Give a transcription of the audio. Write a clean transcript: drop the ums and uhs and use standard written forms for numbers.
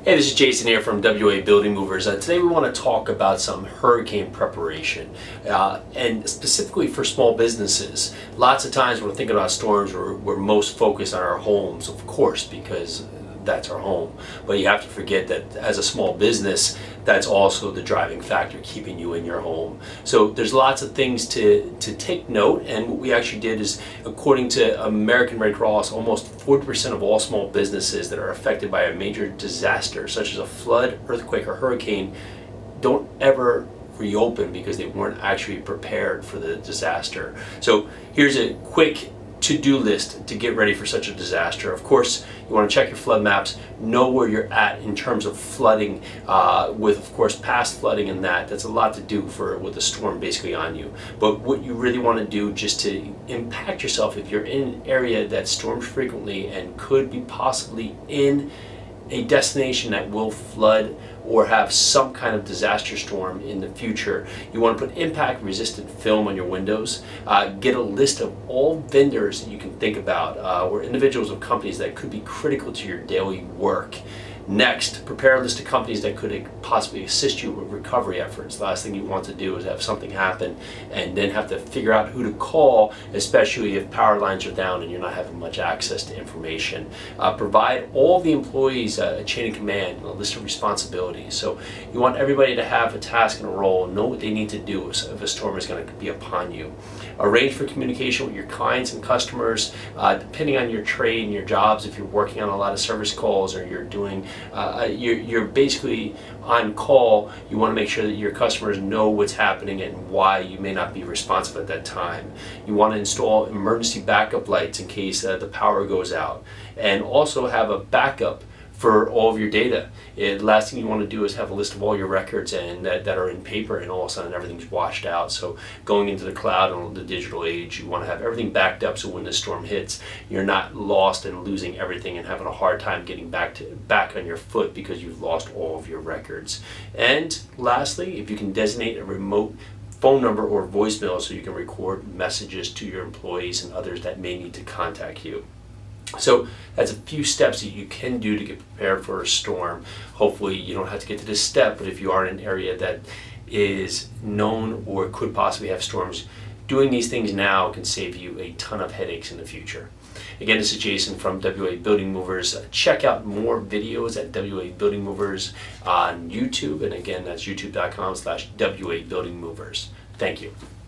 Hey, this is Jason here from WA Building Movers. Today we want to talk about some hurricane preparation and specifically for small businesses. Lots of times when we're thinking about storms, we're most focused on our homes, of course, because that's our home. But you have to forget that as a small business, that's also the driving factor keeping you in your home. So there's lots of things to take note, and what we actually did is, according to American Red Cross, almost 40% of all small businesses that are affected by a major disaster, such as a flood, earthquake, or hurricane, don't ever reopen because they weren't actually prepared for the disaster. So here's a quick to-do list to get ready for such a disaster. Of course, you want to check your flood maps, know where you're at in terms of flooding, with of course past flooding, and that's a lot to do with a storm basically on you. But what you really want to do just to impact yourself, if you're in an area that storms frequently and could be possibly in a destination that will flood or have some kind of disaster storm in the future, you want to put impact resistant film on your windows. Get a list of all vendors that you can think about, or individuals or companies that could be critical to your daily work. Next, prepare a list of companies that could possibly assist you with recovery efforts. The last thing you want to do is have something happen and then have to figure out who to call, especially if power lines are down and you're not having much access to information. Provide all the employees a chain of command and a list of responsibilities. So you want everybody to have a task and a role, know what they need to do if a storm is going to be upon you. Arrange for communication with your clients and customers, depending on your trade and your jobs. If you're working on a lot of service calls or you're doing you're basically on call, you want to make sure that your customers know what's happening and why you may not be responsive at that time. You want to install emergency backup lights in case the power goes out, and also have a backup for all of your data. The last thing you want to do is have a list of all your records and that are in paper, and all of a sudden everything's washed out. So going into the cloud and the digital age, you want to have everything backed up so when the storm hits, you're not lost and losing everything and having a hard time getting back on your foot because you've lost all of your records. And lastly, if you can designate a remote phone number or voicemail so you can record messages to your employees and others that may need to contact you. So that's a few steps that you can do to get prepared for a storm. Hopefully you don't have to get to this step, but if you are in an area that is known or could possibly have storms, doing these things now can save you a ton of headaches in the future. Again, this is Jason from WA Building Movers. Check out more videos at WA Building Movers on YouTube, and again, that's youtube.com/WA Building Movers. Thank you.